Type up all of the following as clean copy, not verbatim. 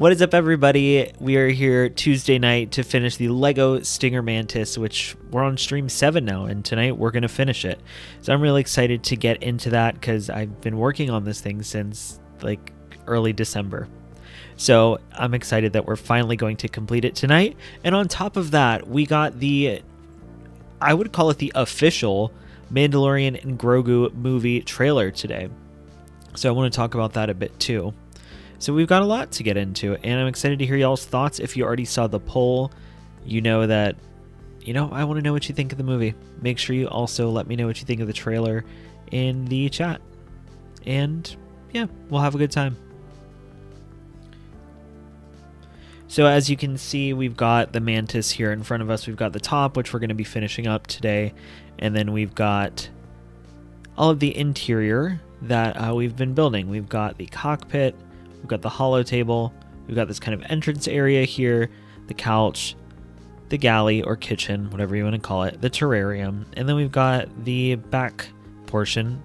What is up, everybody? We are here Tuesday night to finish the Lego Stinger Mantis, which we're on stream 7 now, and tonight we're going to finish it. So I'm really excited to get into that because I've been working on this thing since like early December. So I'm excited that we're finally going to complete it tonight. And on top of that, we got the, I would call it the official Mandalorian and Grogu movie trailer today. So I want to talk about that a bit too. So we've got a lot to get into, and I'm excited to hear y'all's thoughts. If you already saw the poll, you know that, I want to know what you think of the movie. Make sure you also let me know what you think of the trailer in the chat. And yeah, we'll have a good time. So as you can see, we've got the Mantis here in front of us. We've got the top, which we're going to be finishing up today. And then we've got all of the interior that we've been building. We've got the cockpit. We've got the holo table, we've got this kind of entrance area here, the couch, the galley or kitchen, whatever you want to call it, the terrarium, and then we've got the back portion,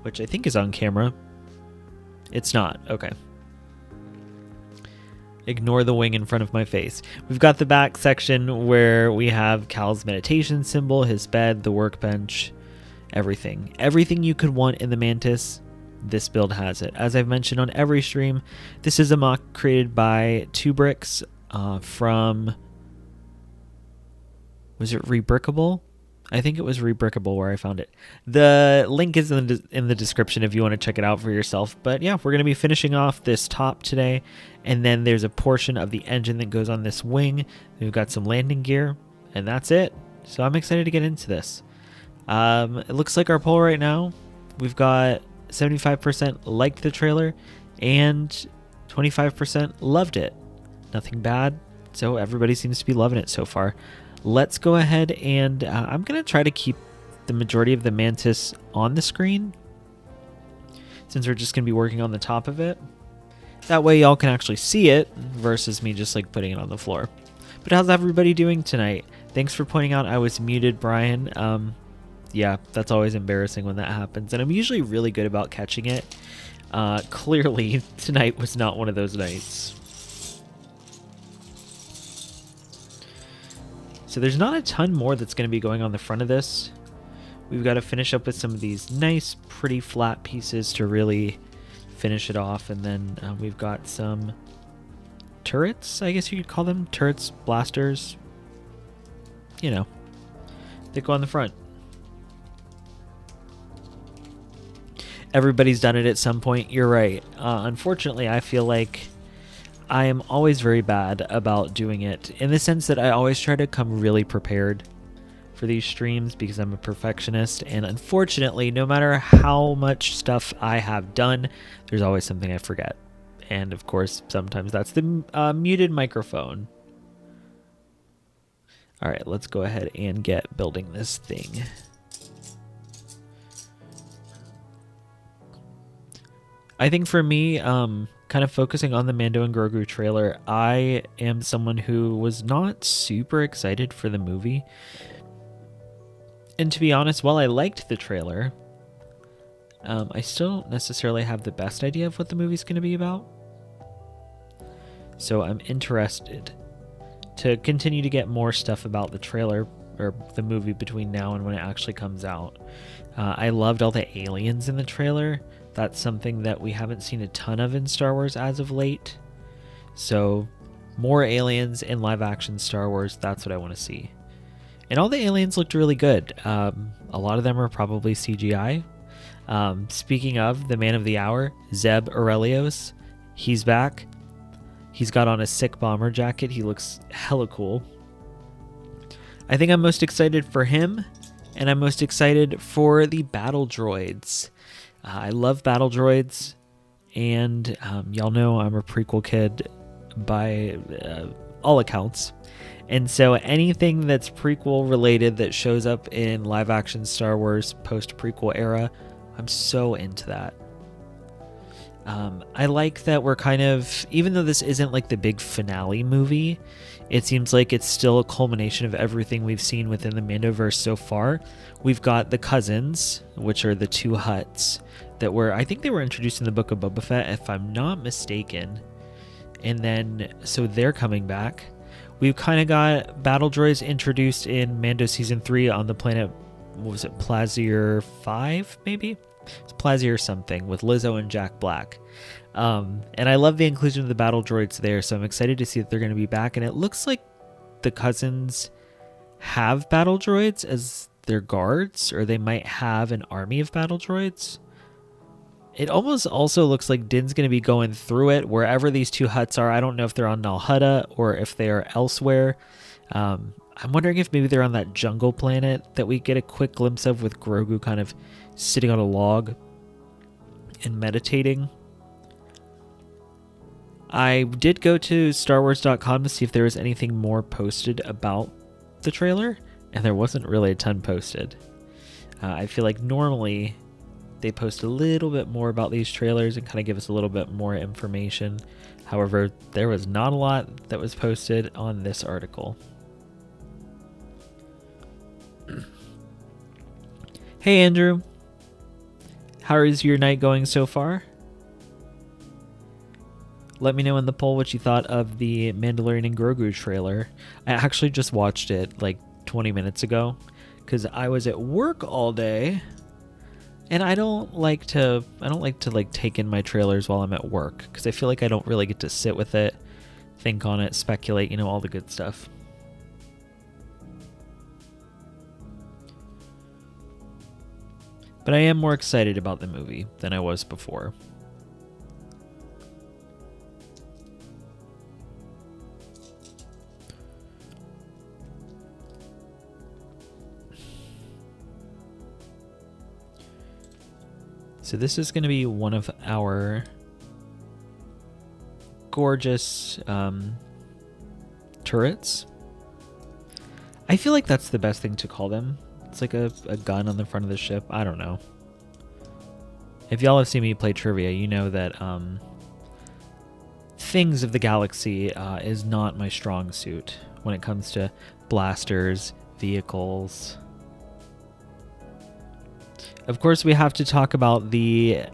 which I think is on camera. It's not. Okay. Ignore the wing in front of my face. We've got the back section where we have Cal's meditation symbol, his bed, the workbench, everything. Everything you could want in the Mantis. This build has it. As I've mentioned on every stream, this is a mock created by 2Bricks from, was it Rebrickable? I think it was Rebrickable where I found it. The link is in the description if you want to check it out for yourself. But yeah, we're going to be finishing off this top today, and then there's a portion of the engine that goes on this wing. We've got some landing gear, and that's it. So I'm excited to get into this. It looks like our poll right now, we've got 75% liked the trailer and 25% loved it. Nothing bad, so everybody seems to be loving it so far. Let's go ahead and I'm going to try to keep the majority of the Mantis on the screen since we're just going to be working on the top of it. That way y'all can actually see it versus me just like putting it on the floor. But how's everybody doing tonight? Thanks for pointing out I was muted, Brian. Yeah, that's always embarrassing when that happens, and I'm usually really good about catching it. Clearly, tonight was not one of those nights. So there's not a ton more that's going to be going on the front of this. We've got to finish up with some of these nice, pretty flat pieces to really finish it off, and then we've got some turrets, I guess you could call them. Turrets, blasters, that go on the front. Everybody's done it at some point. You're right. Unfortunately, I feel like I am always very bad about doing it in the sense that I always try to come really prepared for these streams because I'm a perfectionist. And unfortunately, no matter how much stuff I have done, there's always something I forget. And of course, sometimes that's the muted microphone. All right, let's go ahead and get building this thing. I think for me, kind of focusing on the Mando and Grogu trailer, I am someone who was not super excited for the movie. And to be honest, while I liked the trailer, I still don't necessarily have the best idea of what the movie's going to be about. So I'm interested to continue to get more stuff about the trailer or the movie between now and when it actually comes out. I loved all the aliens in the trailer. That's something that we haven't seen a ton of in Star Wars as of late. So more aliens in live action Star Wars, that's what I want to see. And all the aliens looked really good. A lot of them are probably CGI. Speaking of the man of the hour, Zeb Aurelios, he's back. He's got on a sick bomber jacket. He looks hella cool. I think I'm most excited for him, and I'm most excited for the battle droids. I love battle droids, and y'all know I'm a prequel kid by all accounts. And so anything that's prequel related that shows up in live action Star Wars post-prequel era, I'm so into that. I like that we're kind of, even though this isn't like the big finale movie, it seems like it's still a culmination of everything we've seen within the Mandoverse so far. We've got the cousins, which are the two Hutts that were, I think they were introduced in the Book of Boba Fett, if I'm not mistaken. And then, so they're coming back. We've kind of got battle droids introduced in Mando Season 3 on the planet, what was it, Plazier 5, maybe? It's Plazier something, with Lizzo and Jack Black. And I love the inclusion of the battle droids there, so I'm excited to see that they're going to be back. And it looks like the cousins have battle droids as their guards, or they might have an army of battle droids. It almost also looks like Din's going to be going through it wherever these two huts are. I don't know if they're on Nal Hutta or if they are elsewhere. I'm wondering if maybe they're on that jungle planet that we get a quick glimpse of with Grogu kind of sitting on a log and meditating. I did go to StarWars.com to see if there was anything more posted about the trailer, and there wasn't really a ton posted. I feel like normally they post a little bit more about these trailers and kind of give us a little bit more information. However, there was not a lot that was posted on this article. Hey Andrew, how is your night going so far? Let me know in the poll what you thought of the Mandalorian and Grogu trailer. I actually just watched it like 20 minutes ago because I was at work all day. And I don't like to like take in my trailers while I'm at work because I feel like I don't really get to sit with it, think on it, speculate, all the good stuff. But I am more excited about the movie than I was before. So this is going to be one of our gorgeous turrets. I feel like that's the best thing to call them. It's like a gun on the front of the ship. I don't know. If y'all have seen me play trivia, you know that things of the galaxy is not my strong suit when it comes to blasters, vehicles. Of course, we have to talk about the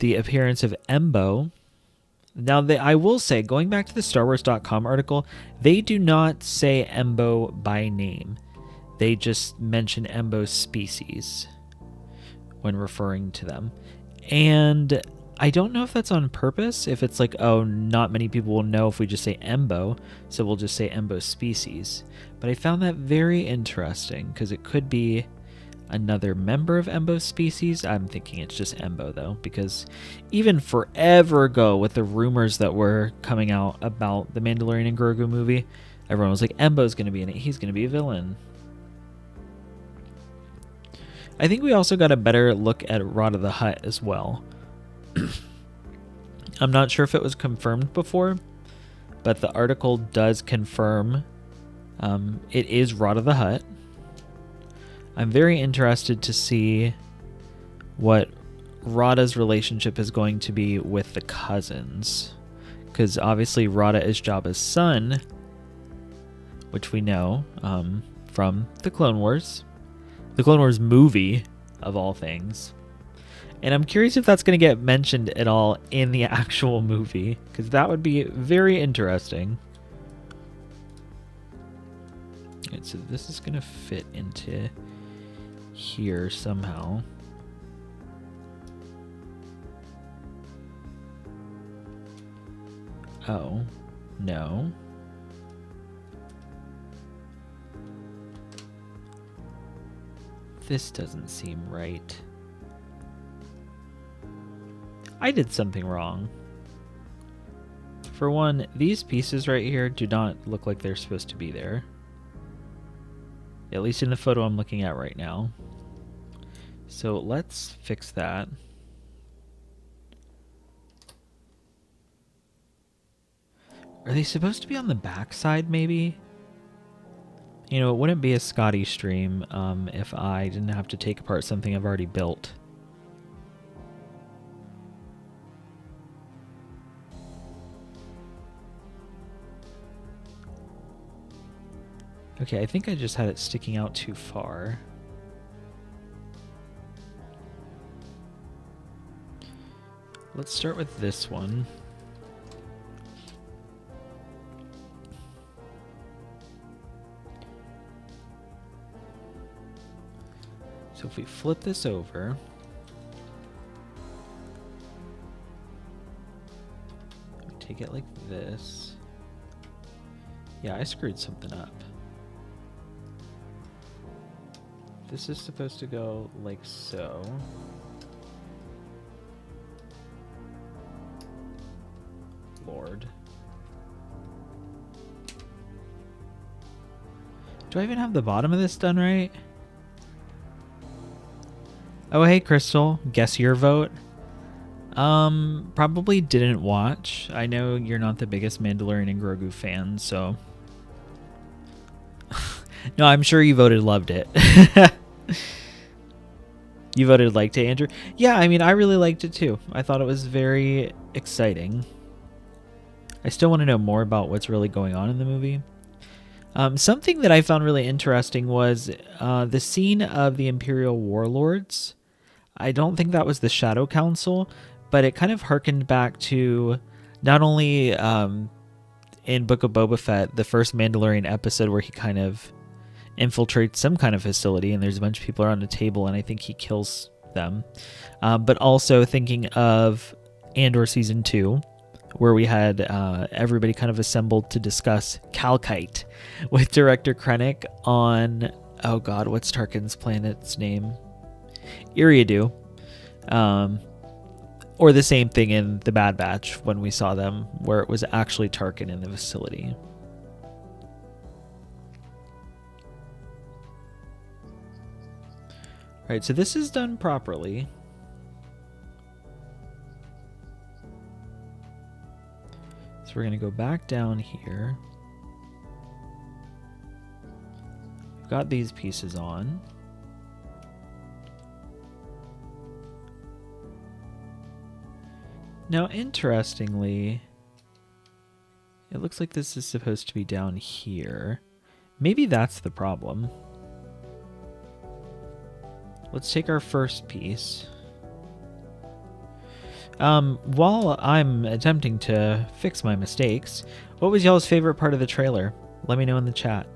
appearance of Embo. Now, I will say, going back to the StarWars.com article, they do not say Embo by name. They just mention Embo's species when referring to them. And I don't know if that's on purpose, if it's like, oh, not many people will know if we just say Embo, so we'll just say Embo's species. But I found that very interesting, because it could be another member of Embo's species. I'm thinking it's just Embo, though, because even forever ago, with the rumors that were coming out about the Mandalorian and Grogu movie, everyone was like, Embo's going to be in it, he's going to be a villain. I think we also got a better look at Rod of the Hutt as well. I'm not sure if it was confirmed before, but the article does confirm it is Rod of the Hutt. I'm very interested to see what Rada's relationship is going to be with the cousins, because obviously Rada is Jabba's son, which we know from the Clone Wars movie, of all things. And I'm curious if that's going to get mentioned at all in the actual movie, because that would be very interesting. Right, so this is going to fit into here somehow. Oh, no. This doesn't seem right. I did something wrong. For one, these pieces right here do not look like they're supposed to be there. At least in the photo I'm looking at right now. So let's fix that. Are they supposed to be on the back side, maybe? You know, it wouldn't be a Scotty stream if I didn't have to take apart something I've already built. Okay, I think I just had it sticking out too far. let's start with this one. So if we flip this over, we take it like this. Yeah, I screwed something up. This is supposed to go like so. Lord. Do I even have the bottom of this done right? Oh, hey, Crystal. Guess your vote. Probably didn't watch. I know you're not the biggest Mandalorian and Grogu fan, so... No, I'm sure you voted loved it. You voted liked it, Andrew? Yeah, I mean, I really liked it too. I thought it was very exciting. I still want to know more about what's really going on in the movie. Something that I found really interesting was the scene of the Imperial Warlords. I don't think that was the Shadow Council, but it kind of harkened back to not only in Book of Boba Fett, the first Mandalorian episode where he kind of infiltrates some kind of facility and there's a bunch of people around a table and I think he kills them. But also thinking of Andor Season 2, where we had everybody kind of assembled to discuss Calkite with Director Krennic on, oh god, what's Tarkin's planet's name? Eriadu. Or the same thing in The Bad Batch when we saw them, where it was actually Tarkin in the facility. Right, so this is done properly. So we're going to go back down here. We've got these pieces on. Now, interestingly, it looks like this is supposed to be down here. Maybe that's the problem. Let's take our first piece. While I'm attempting to fix my mistakes, what was y'all's favorite part of the trailer? Let me know in the chat.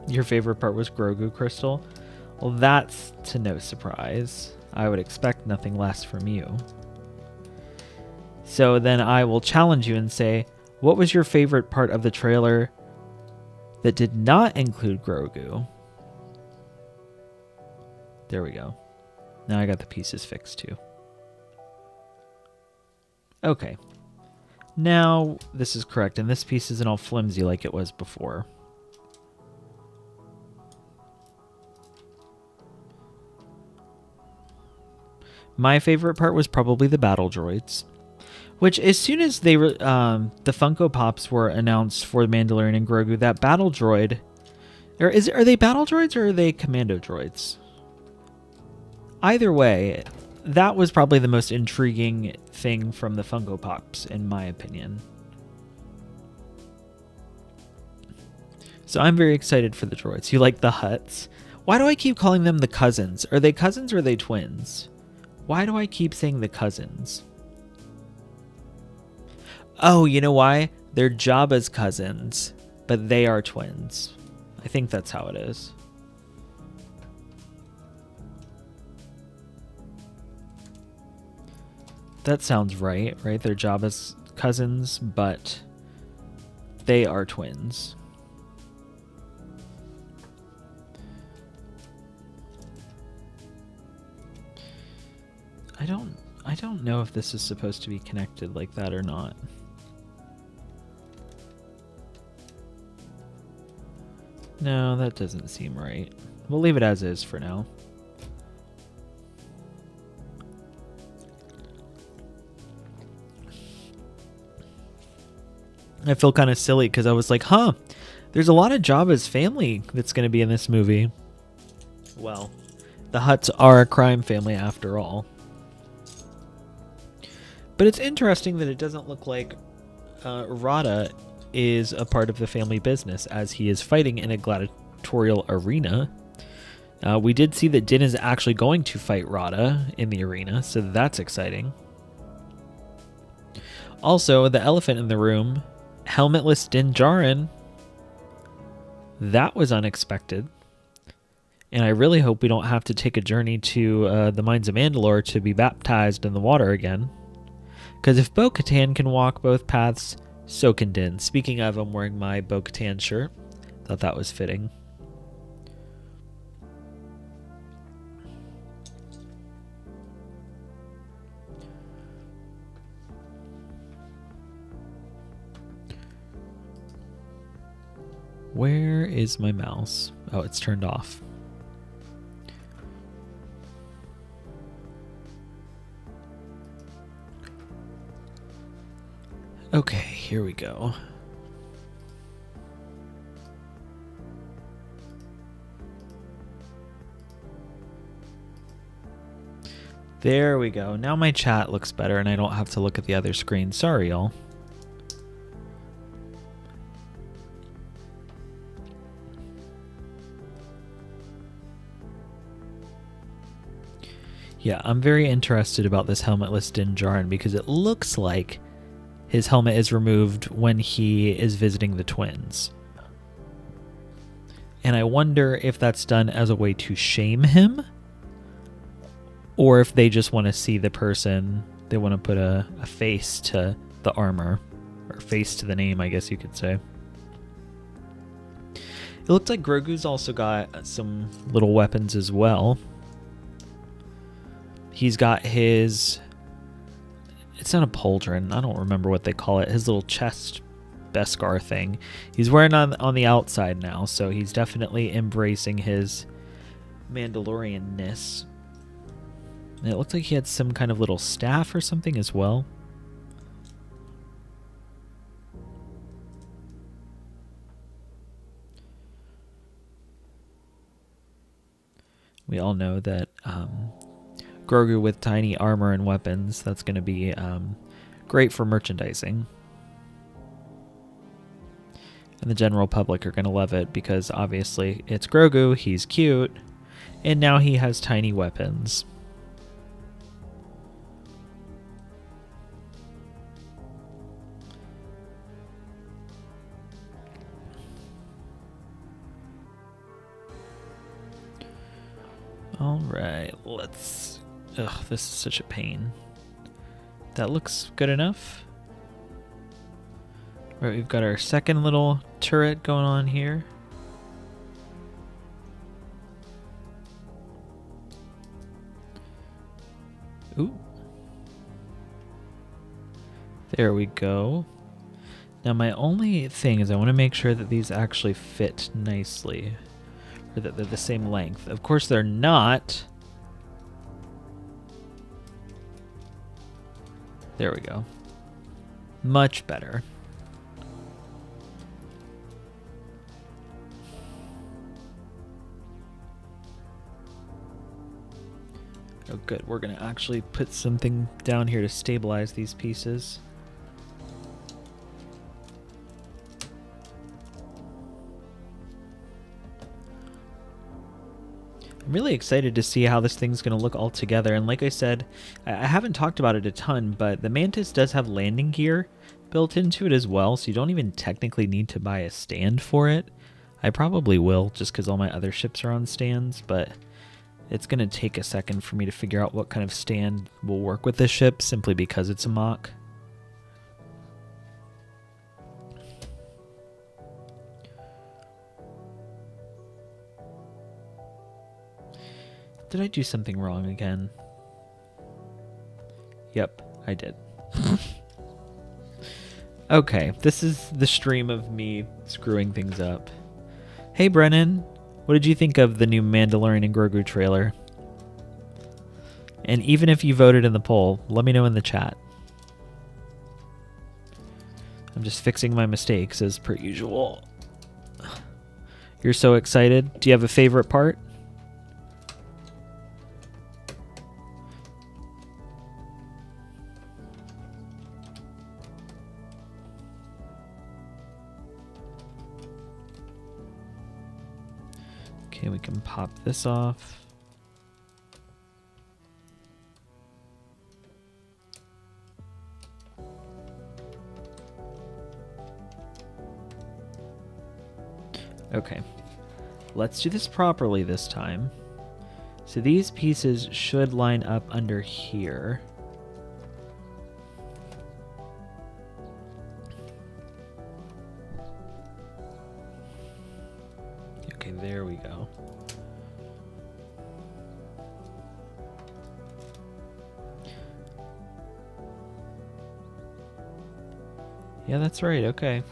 Your favorite part was Grogu, Crystal? Well, that's to no surprise. I would expect nothing less from you. So then I will challenge you and say, what was your favorite part of the trailer that did not include Grogu? There we go. Now I got the pieces fixed too. Okay. Now this is correct, and this piece isn't all flimsy like it was before. My favorite part was probably the battle droids, which as soon as they the Funko Pops were announced for the Mandalorian and Grogu, that battle droid, or are they battle droids or are they commando droids? Either way, that was probably the most intriguing thing from the Funko Pops, in my opinion. So I'm very excited for the droids. You like the Hutts? Why do I keep calling them the cousins? Are they cousins or are they twins? Why do I keep saying the cousins? Oh, you know why? They're Jabba's cousins, but they are twins. I think that's how it is. That sounds right? They're Jabba's cousins, but they are twins. I don't know if this is supposed to be connected like that or not. No, that doesn't seem right. We'll leave it as is for now. I feel kind of silly because I was like, huh, there's a lot of Jabba's family that's going to be in this movie. Well, the Hutts are a crime family after all. But it's interesting that it doesn't look like Rada is a part of the family business, as he is fighting in a gladiatorial arena. We did see that Din is actually going to fight Rada in the arena, so that's exciting. Also, the elephant in the room, helmetless Din Djarin. That was unexpected. And I really hope we don't have to take a journey to the Mines of Mandalore to be baptized in the water again. Because if Bo-Katan can walk both paths, so can Din. Speaking of, I'm wearing my Bo-Katan shirt. Thought that was fitting. Where is my mouse? Oh, it's turned off. Okay, here we go. There we go. Now my chat looks better and I don't have to look at the other screen. Sorry, y'all. Yeah, I'm very interested about this helmetless Din Djarin because it looks like his helmet is removed when he is visiting the twins. And I wonder if that's done as a way to shame him, or if they just want to see the person, they want to put a face to the armor, or face to the name, I guess you could say. It looks like Grogu's also got some little weapons as well. He's got his, it's not a pauldron, I don't remember what they call it, his little chest Beskar thing. He's wearing on the outside now, so he's definitely embracing his Mandalorian-ness. And it looked like he had some kind of little staff or something as well. We all know that Grogu with tiny armor and weapons, that's going to be great for merchandising. And the general public are going to love it because obviously it's Grogu, he's cute, and now he has tiny weapons. Alright, let's... Ugh, this is such a pain. That looks good enough. Right, we've got our second little turret going on here. Ooh. There we go. Now my only thing is I want to make sure that these actually fit nicely. Or that they're the same length. Of course they're not. There we go. Much better. Oh good, we're gonna actually put something down here to stabilize these pieces. I'm really excited to see how this thing's going to look all together. And like I said, I haven't talked about it a ton, but the Mantis does have landing gear built into it as well, so you don't even technically need to buy a stand for it. I probably will, just because all my other ships are on stands, but it's going to take a second for me to figure out what kind of stand will work with this ship, simply because it's a mock. Did I do something wrong again? Yep, I did. Okay, this is the stream of me screwing things up. Hey Brennan, what did you think of the new Mandalorian and Grogu trailer? And even if you voted in the poll, let me know in the chat. I'm just fixing my mistakes as per usual. You're so excited. Do you have a favorite part? Okay, we can pop this off. Okay, let's do this properly this time. So these pieces should line up under here. Okay, there we go. Yeah, that's right, okay.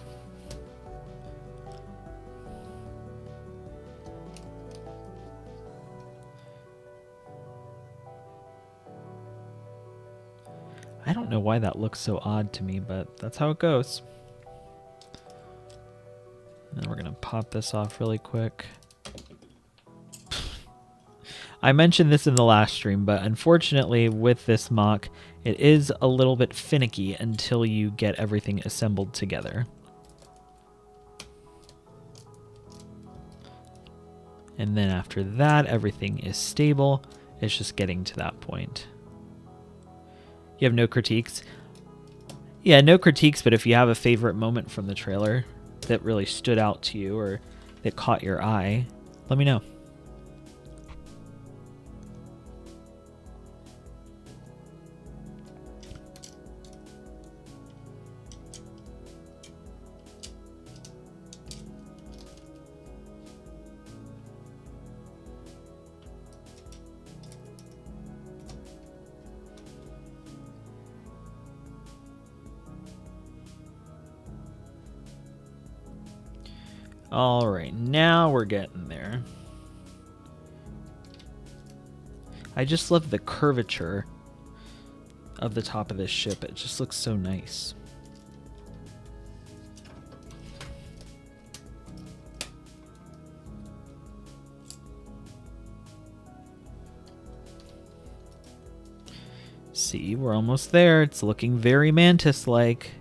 I don't know why that looks so odd to me, but that's how it goes. And we're going to pop this off really quick. I mentioned this in the last stream, but unfortunately with this mock, it is a little bit finicky until you get everything assembled together. And then after that, everything is stable. It's just getting to that point. You have no critiques? Yeah, no critiques, but if you have a favorite moment from the trailer that really stood out to you or that caught your eye, let me know. All right, now we're getting there. I just love the curvature of the top of this ship. It just looks so nice. See, we're almost there. It's looking very Mantis-like.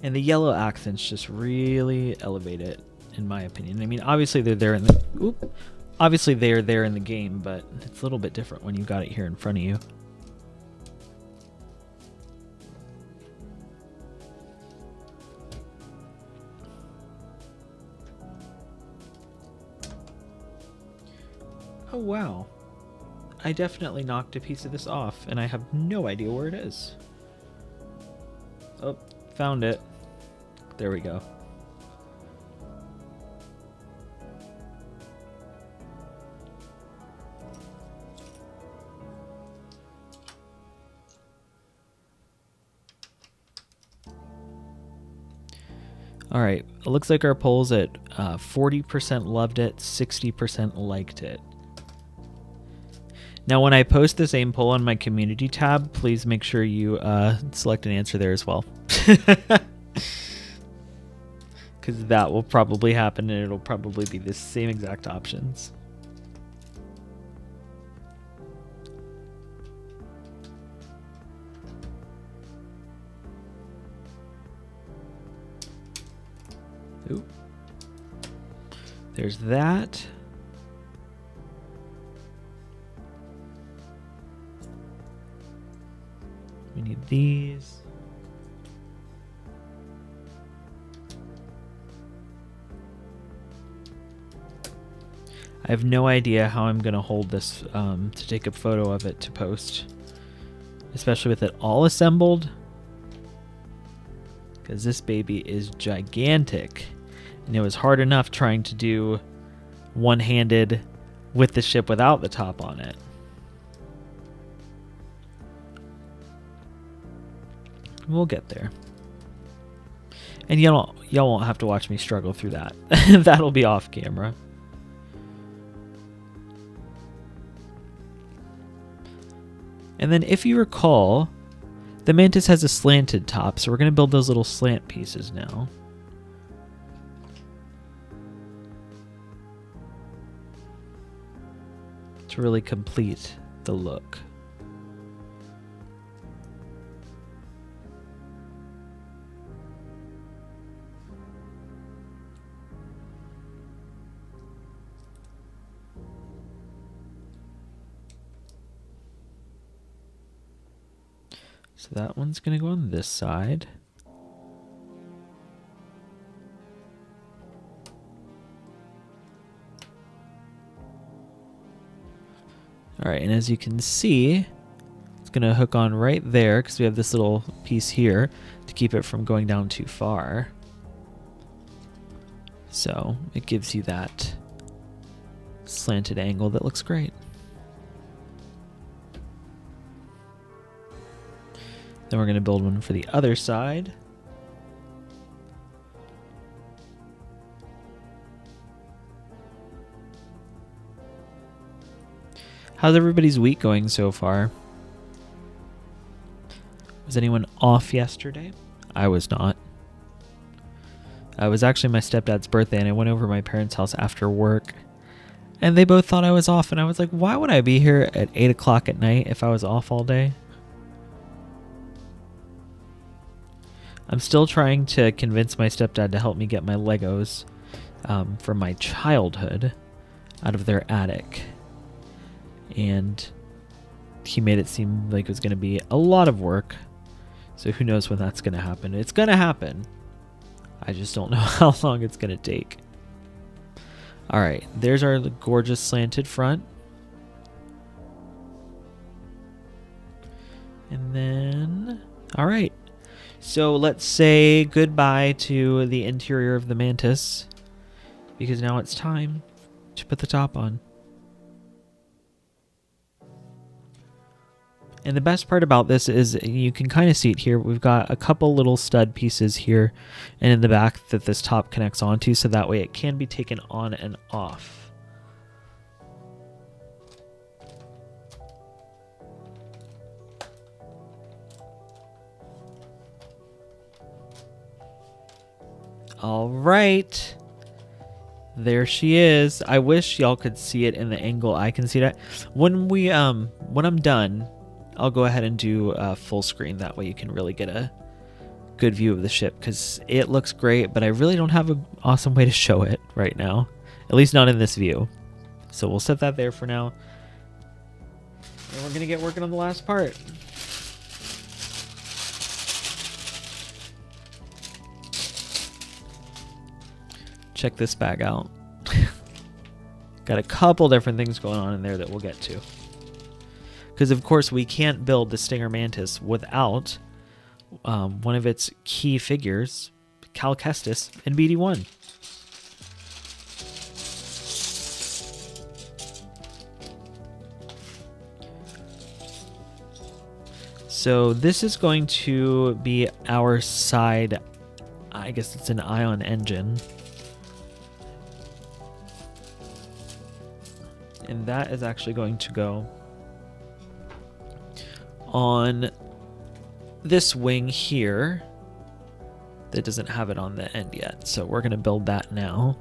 And the yellow accents just really elevate it, in my opinion. I mean, obviously they're there in the obviously they're there in the game, but it's a little bit different when you've got it here in front of you. Oh wow. I definitely knocked a piece of this off, and I have no idea where it is. Oh, found it. There we go. All right, it looks like our polls at 40% loved it, 60% liked it. Now, when I post the same poll on my community tab, please make sure you select an answer there as well. Because that will probably happen, and it'll probably be the same exact options. Ooh. There's that. We need these. I have no idea how I'm going to hold this to take a photo of it to post, especially with it all assembled, because this baby is gigantic, and it was hard enough trying to do one-handed with the ship without the top on it. We'll get there. And y'all won't have to watch me struggle through that. That'll be off camera. And then if you recall, the Mantis has a slanted top, so we're going to build those little slant pieces now. To really complete the look. So that one's going to go on this side. All right, and as you can see, it's going to hook on right there because we have this little piece here to keep it from going down too far. So it gives you that slanted angle that looks great. Then we're going to build one for the other side. How's everybody's week going so far? Was anyone off yesterday? I was not. It was actually my stepdad's birthday, and I went over to my parents' house after work, and they both thought I was off, and I was like, why would I be here at 8 o'clock at night if I was off all day? I'm still trying to convince my stepdad to help me get my Legos from my childhood out of their attic. And he made it seem like it was going to be a lot of work. So who knows when that's going to happen. It's going to happen. I just don't know how long it's going to take. All right, there's our gorgeous slanted front. And then, all right. So let's say goodbye to the interior of the Mantis, because now it's time to put the top on. And the best part about this is you can kind of see it here. We've got a couple little stud pieces here and in the back that this top connects onto, so that way it can be taken on and off. All right. There she is. I wish y'all could see it in the angle I can see that. When I'm done, I'll go ahead and do full screen. That way you can really get a good view of the ship, because it looks great, but I really don't have an awesome way to show it right now. At least not in this view. So we'll set that there for now. And we're going to get working on the last part. Check this bag out. Got a couple different things going on in there that we'll get to. Because, of course, we can't build the Stinger Mantis without one of its key figures, Kestis, in BD1. So this is going to be our side, I guess it's an ion engine. And that is actually going to go on this wing here that doesn't have it on the end yet. So we're going to build that now.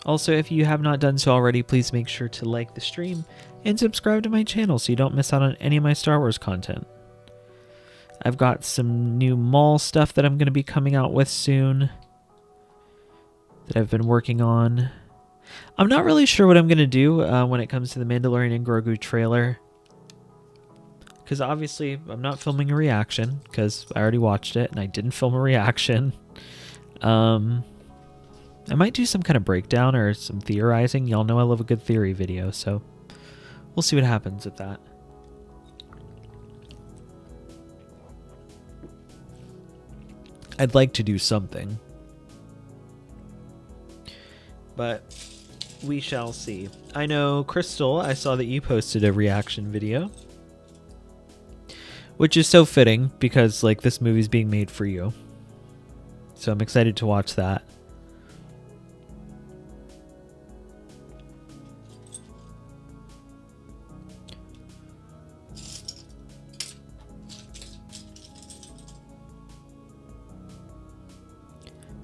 Also, if you have not done so already, please make sure to like the stream and subscribe to my channel so you don't miss out on any of my Star Wars content. I've got some new mall stuff that I'm going to be coming out with soon that I've been working on. I'm not really sure what I'm going to do when it comes to the Mandalorian and Grogu trailer, because obviously I'm not filming a reaction because I already watched it and I didn't film a reaction. I might do some kind of breakdown or some theorizing. Y'all know I love a good theory video, so we'll see what happens with that. I'd like to do something, but we shall see. I know, Crystal, I saw that you posted a reaction video, which is so fitting because, like, this movie's being made for you. So I'm excited to watch that.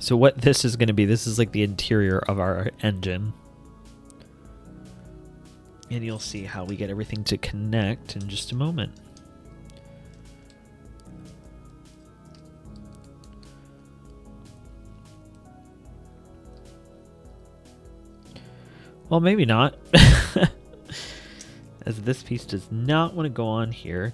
So what this is going to be, this is like the interior of our engine. And you'll see how we get everything to connect in just a moment. Well, maybe not. As this piece does not want to go on here.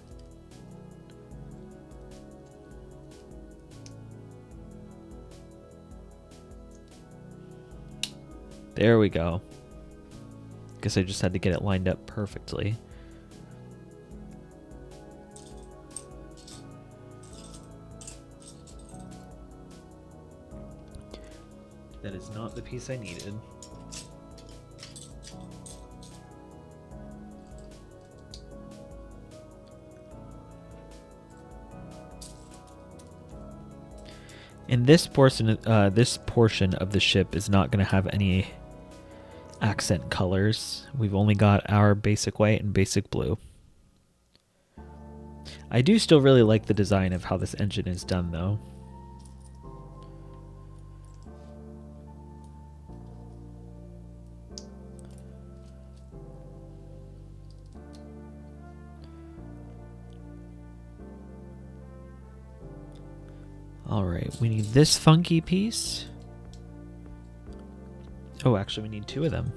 There we go. Guess I just had to get it lined up perfectly. That is not the piece I needed. And this portion of the ship is not going to have any accent colors. We've only got our basic white and basic blue. I do still really like the design of how this engine is done, though. All right, we need this funky piece. Oh, actually, we need two of them.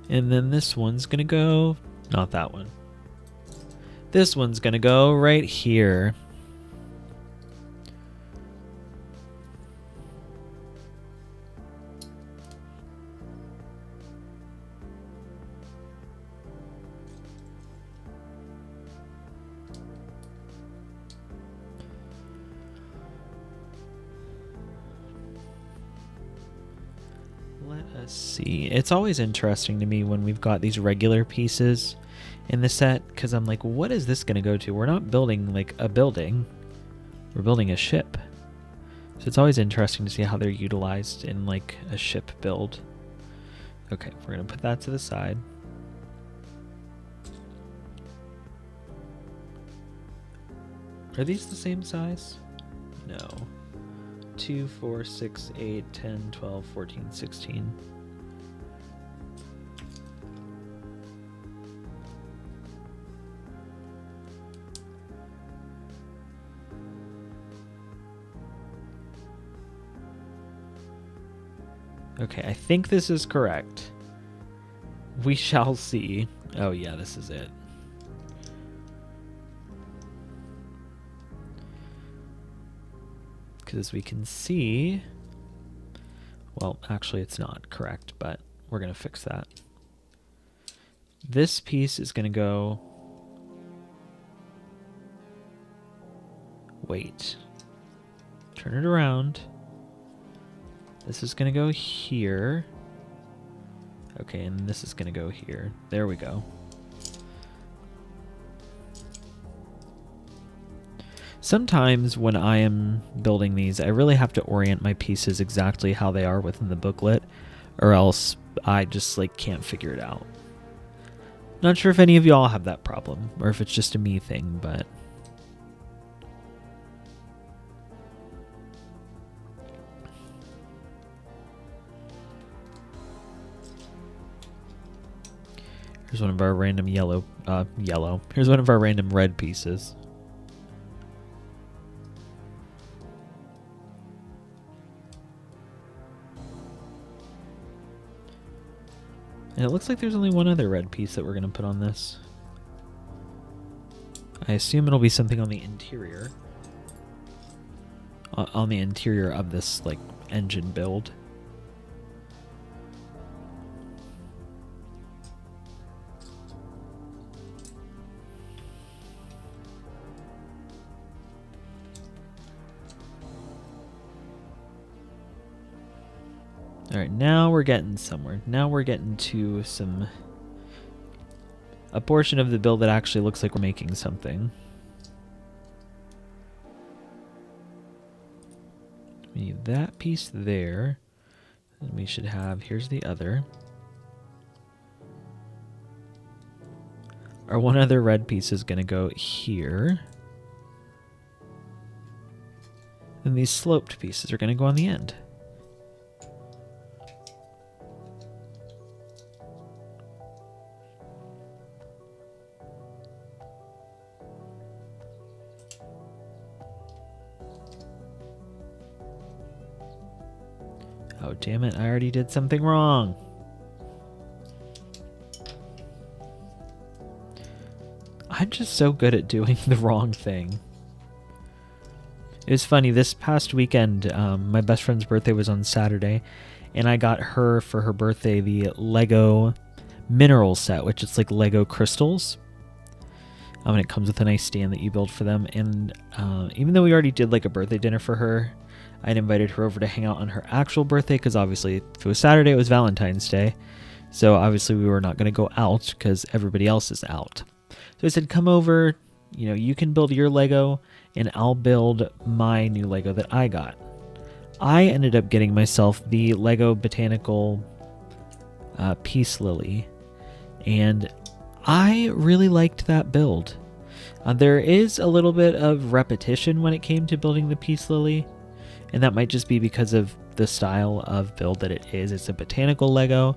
And then this one's gonna go, not that one. This one's gonna go right here. Let us see. It's always interesting to me when we've got these regular pieces in the set, because I'm like, what is this going to go to? We're not building like a building. We're building a ship. So it's always interesting to see how they're utilized in like a ship build. Okay, we're going to put that to the side. Are these the same size? No. 2, 4, 6, 8, 10, 12, 14, 16. Okay, I think this is correct. We shall see. Oh yeah, this is it. Because as we can see, well, actually it's not correct, but we're going to fix that. This piece is going to go, wait, turn it around. This is going to go here. Okay, and this is going to go here. There we go. Sometimes when I am building these, I really have to orient my pieces exactly how they are within the booklet, or else I just like can't figure it out. Not sure if any of y'all have that problem, or if it's just a me thing, but... Here's one of our random Here's one of our random red pieces. And it looks like there's only one other red piece that we're going to put on this. I assume it'll be something on the interior. On the interior of this, like, engine build. Alright, now we're getting somewhere. Now we're getting to a portion of the build that actually looks like we're making something. We need that piece there. And we should have, here's the other. Our one other red piece is going to go here. And these sloped pieces are going to go on the end. Oh, damn it. I already did something wrong. I'm just so good at doing the wrong thing. It was funny. This past weekend, my best friend's birthday was on Saturday, and I got her, for her birthday, the Lego mineral set, which is like Lego crystals. And it comes with a nice stand that you build for them. And even though we already did like a birthday dinner for her, I'd invited her over to hang out on her actual birthday, because obviously if it was Saturday, it was Valentine's Day. So obviously we were not going to go out because everybody else is out. So I said, come over, you can build your Lego and I'll build my new Lego that I got. I ended up getting myself the Lego Botanical Peace Lily, and I really liked that build. There is a little bit of repetition when it came to building the Peace Lily, and that might just be because of the style of build that it is. It's a botanical Lego.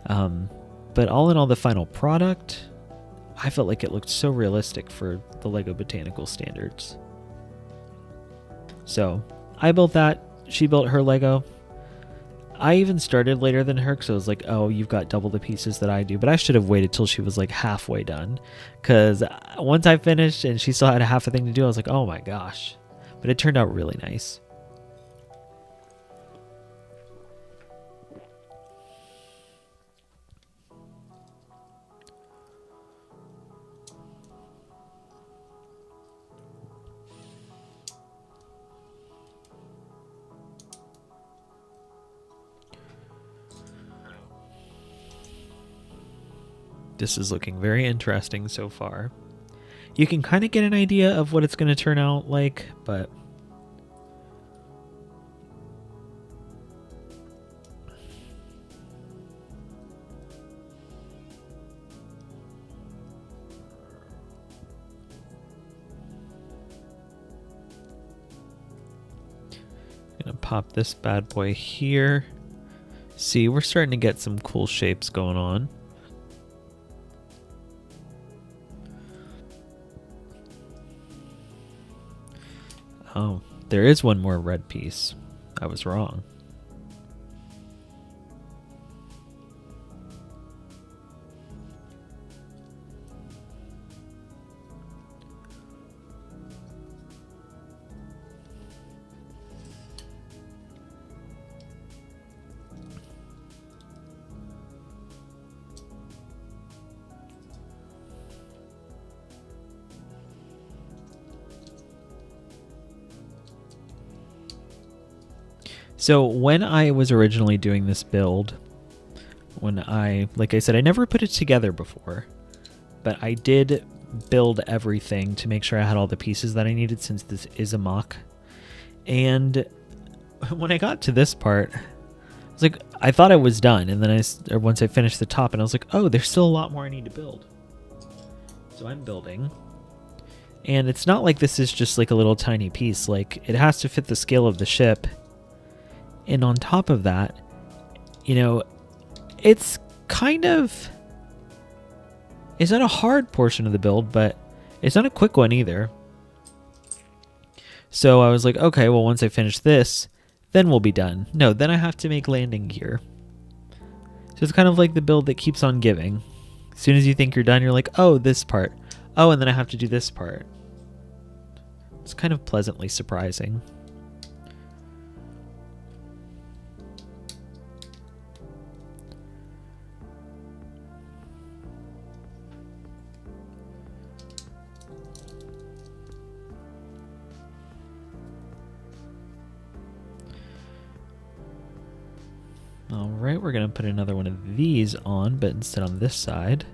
But all in all, the final product, I felt like it looked so realistic for the Lego Botanical standards. So I built that. She built her Lego. I even started later than her because I was like, oh, you've got double the pieces that I do. But I should have waited till she was like halfway done, because once I finished and she still had half a thing to do, I was like, oh my gosh. But it turned out really nice. This is looking very interesting so far. You can kind of get an idea of what it's going to turn out like, but I'm going to pop this bad boy here. See, we're starting to get some cool shapes going on. Oh, there is one more red piece. I was wrong. So when I was originally doing this build, like I said, I never put it together before, but I did build everything to make sure I had all the pieces that I needed, since this is a mock. And when I got to this part, I was like, I thought I was done. And then once I finished the top, and I was like, oh, there's still a lot more I need to build. So I'm building. And it's not like this is just like a little tiny piece. Like, it has to fit the scale of the ship. And on top of that, it's kind of... It's not a hard portion of the build, but it's not a quick one either. So I was like, okay, well, once I finish this, then we'll be done. No, then I have to make landing gear. So it's kind of like the build that keeps on giving. As soon as you think you're done, you're like, oh, this part. Oh, and then I have to do this part. It's kind of pleasantly surprising. Alright, we're going to put another one of these on, but instead on this side.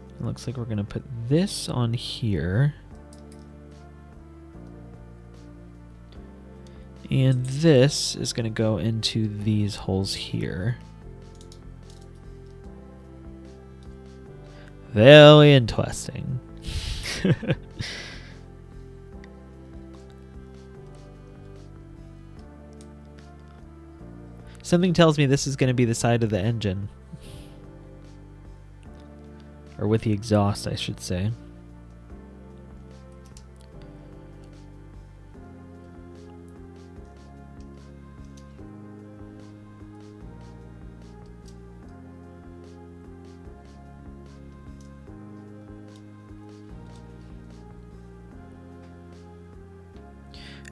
It looks like we're going to put this on here. And this is going to go into these holes here. Very interesting. Something tells me this is going to be the side of the engine. Or with the exhaust, I should say.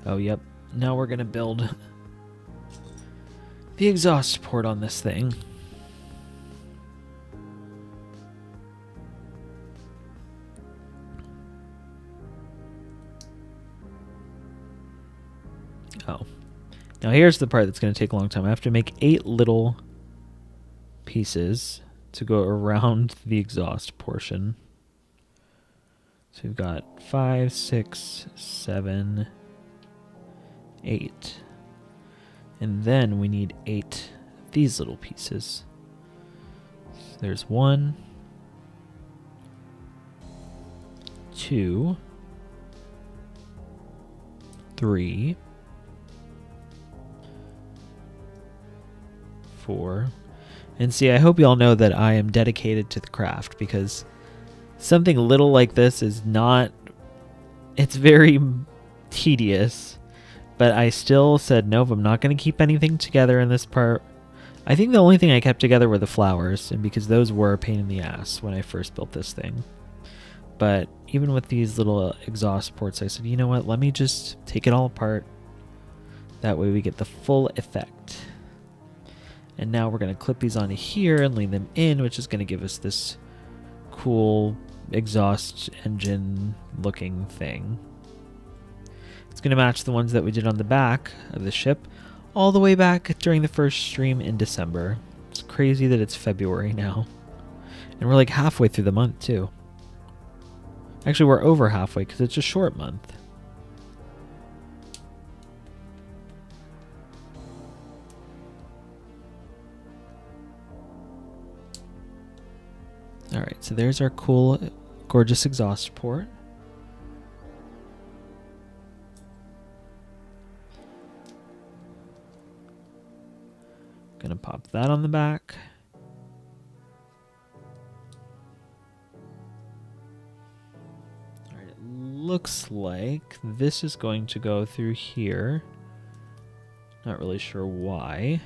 Oh, yep. Now we're going to build the exhaust port on this thing. Oh. Now here's the part that's going to take a long time. I have to make 8 little pieces to go around the exhaust portion. So we've got 5, 6, 7, 8. And then we need 8 of these little pieces. So there's 1, 2, 3, 4. And see, I hope you all know that I am dedicated to the craft, because something little like this is not... It's very tedious. But I still said, nope, I'm not going to keep anything together in this part. I think the only thing I kept together were the flowers, and because those were a pain in the ass when I first built this thing. But even with these little exhaust ports, I said, you know what, let me just take it all apart. That way we get the full effect. And now we're going to clip these onto here and lean them in, which is going to give us this cool exhaust engine looking thing. It's going to match the ones that we did on the back of the ship all the way back during the first stream in December. It's crazy that it's February now. And we're like halfway through the month too. Actually, we're over halfway because it's a short month. Alright, so there's our cool, gorgeous exhaust port. Gonna pop that on the back. Alright, it looks like this is going to go through here. Not really sure why,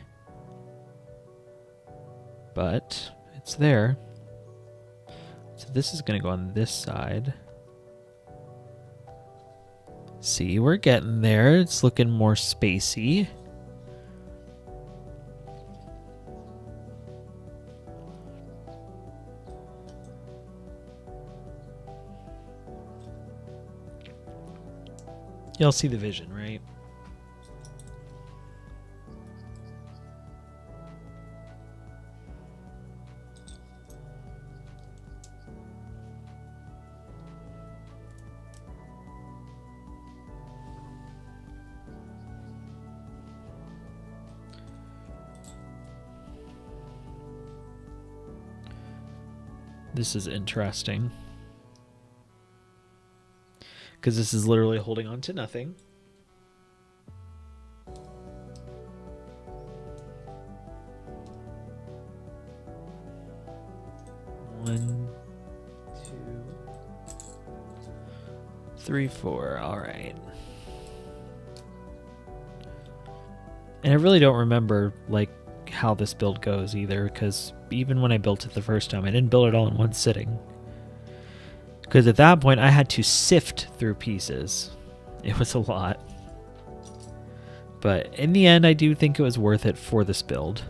but it's there. So this is gonna go on this side. See, we're getting there. It's looking more spacey. Y'all see the vision, right? This is interesting, because this is literally holding on to nothing. One, 2, 3, 4. All right. And I really don't remember like how this build goes either, because even when I built it the first time, I didn't build it all in one sitting. Because at that point, I had to sift through pieces. It was a lot. But in the end, I do think it was worth it for this build.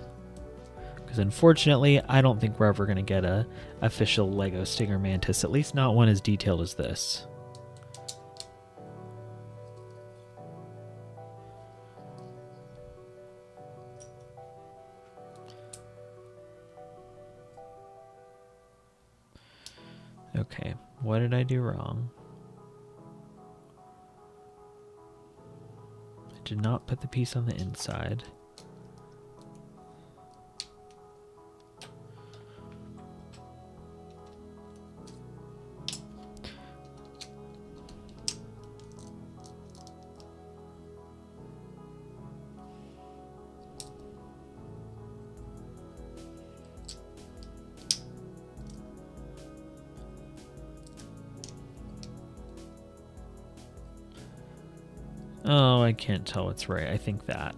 Because unfortunately, I don't think we're ever going to get a official Lego Stinger Mantis, at least not one as detailed as this. Okay, what did I do wrong? I did not put the piece on the inside. Oh, I can't tell what's right. I think that.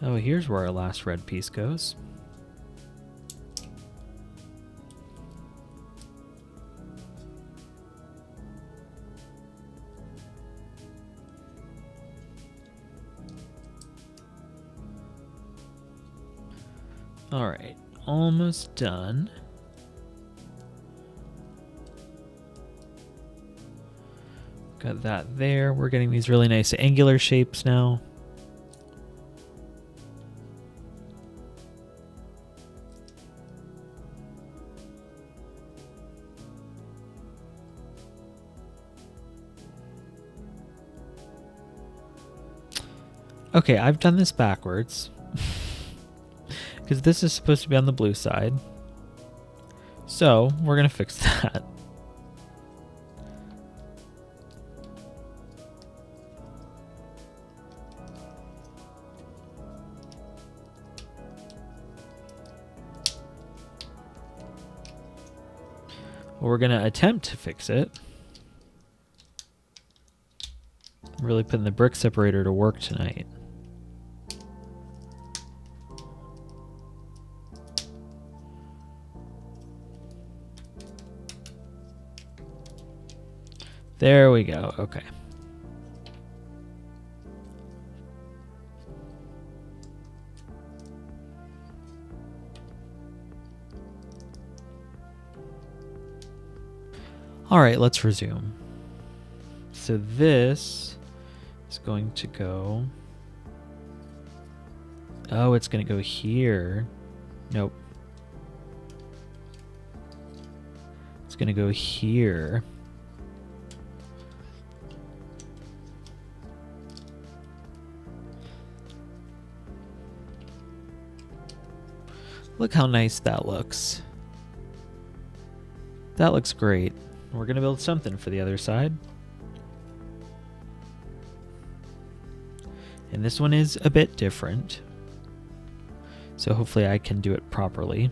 Oh, here's where our last red piece goes. All right, almost done. Got that there. We're getting these really nice angular shapes now. Okay, I've done this backwards. Because this is supposed to be on the blue side. So, we're going to fix that. We're going to attempt to fix it. Really putting the brick separator to work tonight. There we go. Okay. All right, let's resume. So this is going to go... Oh, it's going to go here. Nope. It's going to go here. Look how nice that looks. That looks great. We're going to build something for the other side. And this one is a bit different. So hopefully I can do it properly.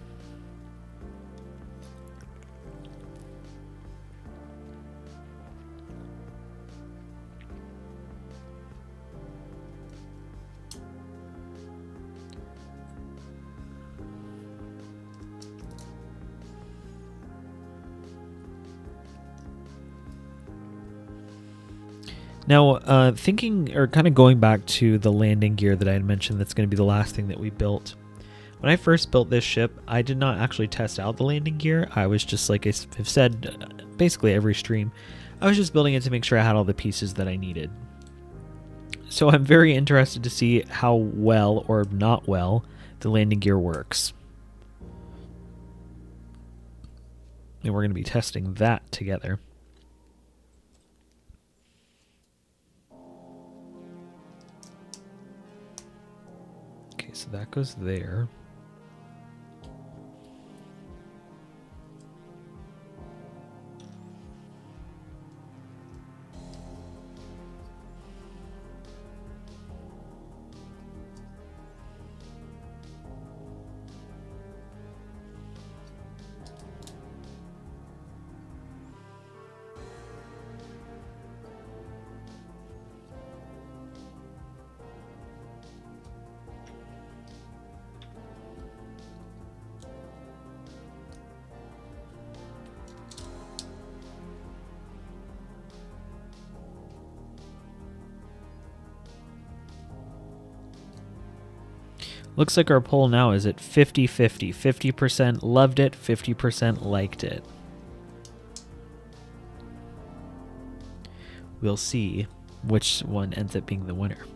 Now, thinking or kind of going back to the landing gear that I had mentioned, that's going to be the last thing that we built. When I first built this ship, I did not actually test out the landing gear. I was just, like I've said, basically every stream, I was just building it to make sure I had all the pieces that I needed. So I'm very interested to see how well or not well the landing gear works. And we're going to be testing that together. So that goes there. Looks like our poll now is at 50-50. 50% loved it, 50% liked it. We'll see which one ends up being the winner.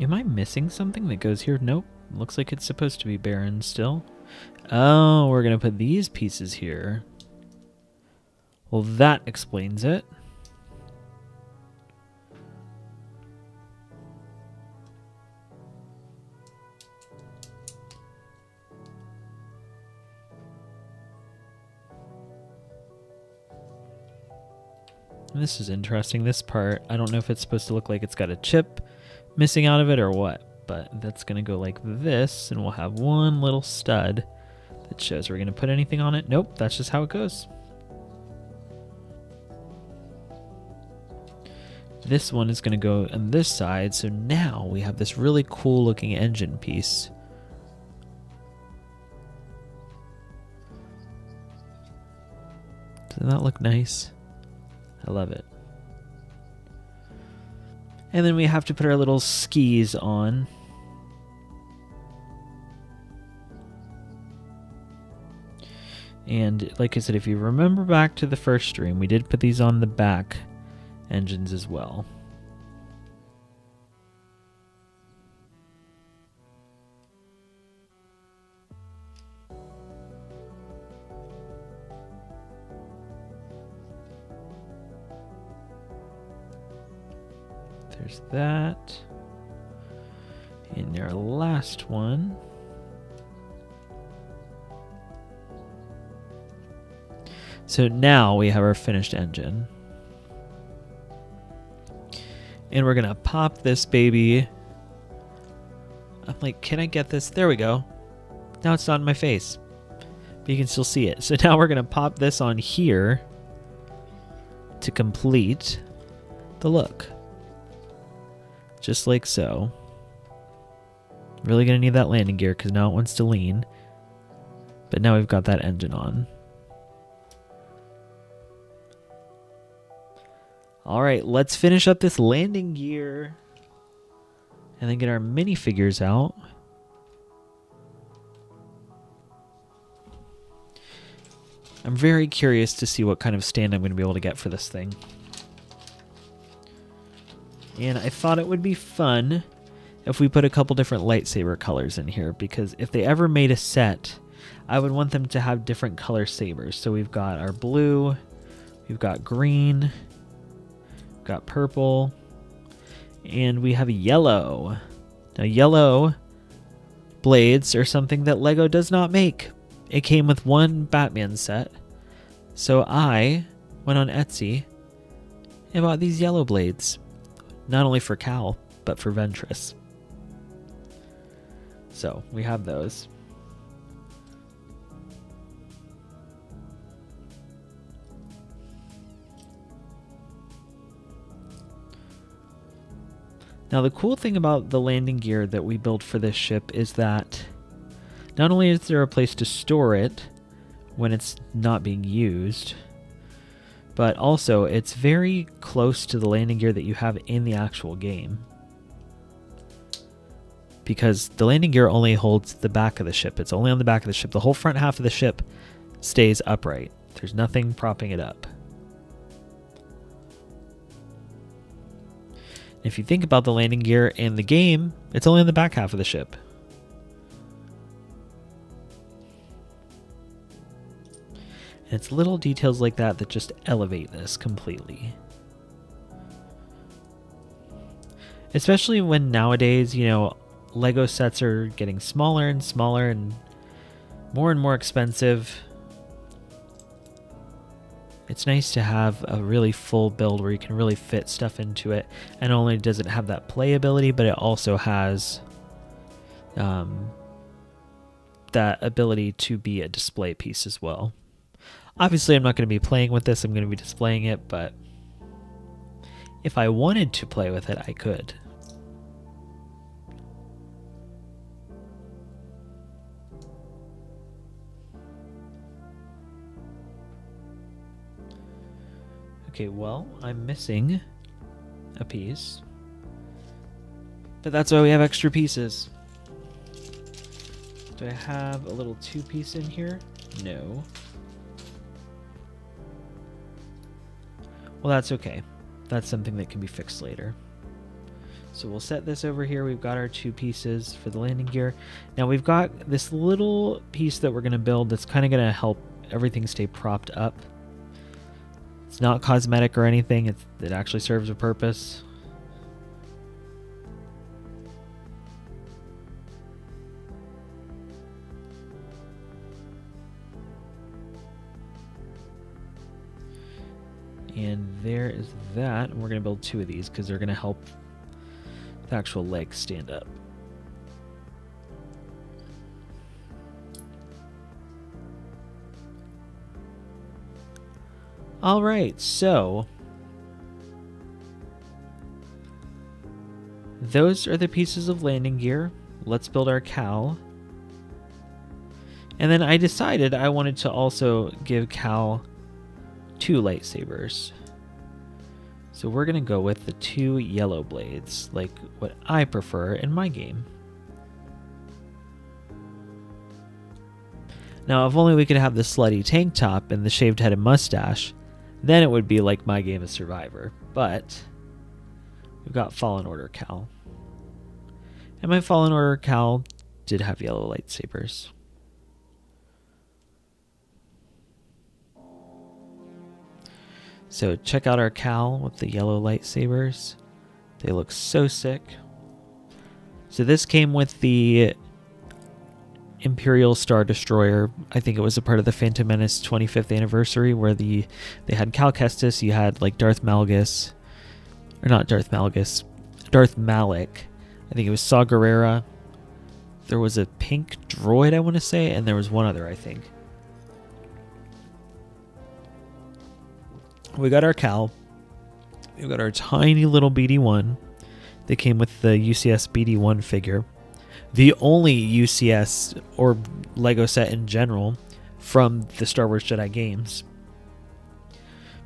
Am I missing something that goes here? Nope. Looks like it's supposed to be barren still. Oh, we're going to put these pieces here. Well, that explains it. And this is interesting. This part, I don't know if it's supposed to look like it's got a chip missing out of it or what, but that's going to go like this, and we'll have one little stud that shows we're going to put anything on it. Nope, that's just how it goes. This one is going to go on this side, so now we have this really cool looking engine piece. Doesn't that look nice? I love it. And then we have to put our little skis on. And like I said, if you remember back to the first stream, we did put these on the back engines as well. There's that. And our last one. So now we have our finished engine. And we're gonna pop this baby. I'm like, can I get this? There we go. Now it's not in my face, but you can still see it. So now we're gonna pop this on here to complete the look. Just like so. Really gonna need that landing gear because now it wants to lean. But now we've got that engine on. All right, let's finish up this landing gear and then get our minifigures out. I'm very curious to see what kind of stand I'm going to be able to get for this thing. And I thought it would be fun if we put a couple different lightsaber colors in here, because if they ever made a set, I would want them to have different color sabers. So we've got our blue, we've got green, we've got purple, and we have yellow. Now yellow blades are something that LEGO does not make. It came with one Batman set. So I went on Etsy and bought these yellow blades. Not only for Cal, but for Ventress. So we have those. Now the cool thing about the landing gear that we built for this ship is that not only is there a place to store it when it's not being used, but also it's very close to the landing gear that you have in the actual game. Because the landing gear only holds the back of the ship. It's only on the back of the ship. The whole front half of the ship stays upright. There's nothing propping it up. If you think about the landing gear in the game, it's only on the back half of the ship. And it's little details like that that just elevate this completely. Especially when nowadays, you know, LEGO sets are getting smaller and smaller and more expensive. It's nice to have a really full build where you can really fit stuff into it. And not only does it have that playability, but it also has that ability to be a display piece as well. Obviously, I'm not going to be playing with this. I'm going to be displaying it, but if I wanted to play with it, I could. Okay, well, I'm missing a piece. But that's why we have extra pieces. Do I have a little 2-piece in here? No. Well, that's okay. That's something that can be fixed later. So we'll set this over here. We've got our 2 pieces for the landing gear. Now we've got this little piece that we're going to build that's kind of going to help everything stay propped up. It's not cosmetic or anything. It actually serves a purpose. And there is that. And we're going to build 2 of these because they're going to help the actual legs stand up. All right, so those are the pieces of landing gear. Let's build our Cal. And then I decided I wanted to also give Cal 2 lightsabers. So we're going to go with the 2 yellow blades, like what I prefer in my game. Now, if only we could have the slutty tank top and the shaved head and mustache, then it would be like my game of Survivor. But we've got Fallen Order Cal. And my Fallen Order Cal did have yellow lightsabers. So check out our Cal with the yellow lightsabers. They look so sick. So this came with the Imperial Star Destroyer. I think it was a part of the Phantom Menace 25th anniversary where they had Cal Kestis, you had like Darth Malgus, or not Darth Malgus, Darth Malak. I think it was Saw Gerrera. There was a pink droid, I want to say, and there was one other, I think. We got our Cal. We got our tiny little BD-1. They came with the UCS BD-1 figure. The only UCS or Lego set in general from the Star Wars Jedi games.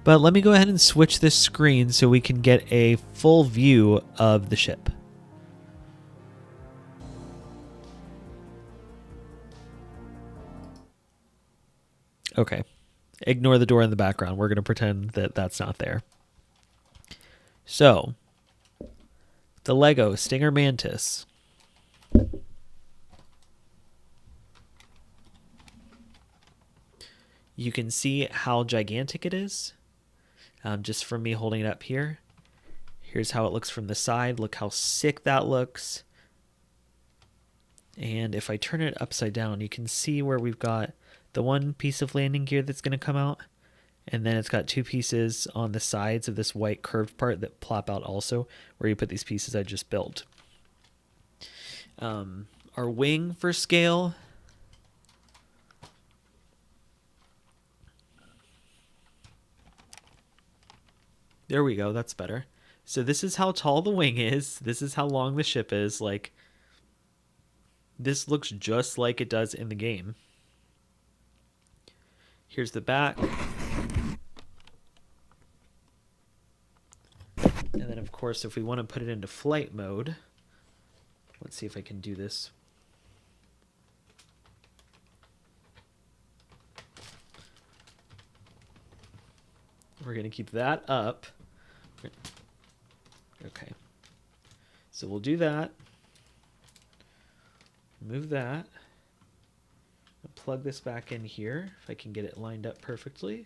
But let me go ahead and switch this screen so we can get a full view of the ship. Okay. Ignore the door in the background. We're going to pretend that that's not there. So, the Lego Stinger Mantis. You can see how gigantic it is just from me holding it up here. Here's how it looks from the side. Look how sick that looks. And if I turn it upside down, you can see where we've got the one piece of landing gear that's going to come out. And then it's got 2 pieces on the sides of this white curved part that plop out also, where you put these pieces I just built. Our wing for scale. There we go, that's better. So this is how tall the wing is. This is how long the ship is. Like, this looks just like it does in the game. Here's the back. And then, of course, if we want to put it into flight mode, let's see if I can do this. We're going to keep that up. Okay. So we'll do that. Move that. I'll plug this back in here if I can get it lined up perfectly.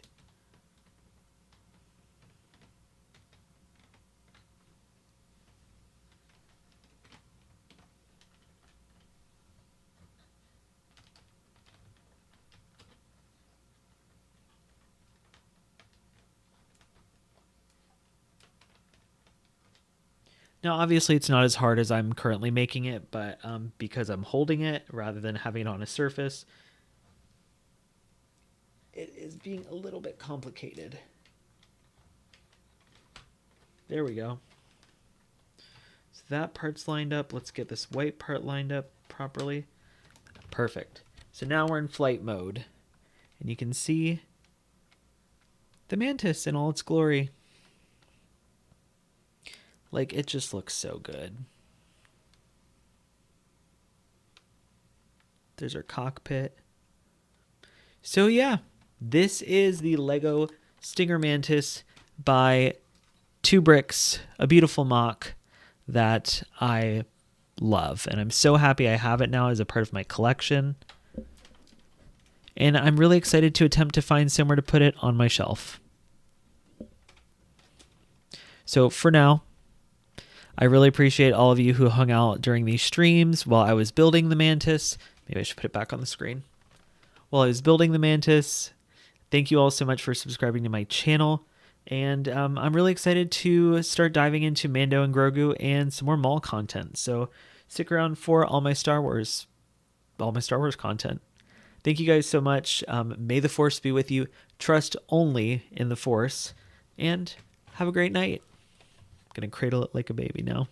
Now, obviously, it's not as hard as I'm currently making it, but because I'm holding it rather than having it on a surface, it is being a little bit complicated. There we go. So that part's lined up. Let's get this white part lined up properly. Perfect. So now we're in flight mode, and you can see the Mantis in all its glory. Like, it just looks so good. There's our cockpit. So yeah, this is the Lego Stinger Mantis by 2 Bricks, a beautiful mock that I love. And I'm so happy I have it now as a part of my collection. And I'm really excited to attempt to find somewhere to put it on my shelf. So for now, I really appreciate all of you who hung out during these streams while I was building the Mantis. Maybe I should put it back on the screen. While I was building the Mantis, thank you all so much for subscribing to my channel. And I'm really excited to start diving into Mando and Grogu and some more Maul content. So stick around for all my Star Wars content. Thank you guys so much. May the Force be with you. Trust only in the Force. And have a great night. I'm going to cradle it like a baby now.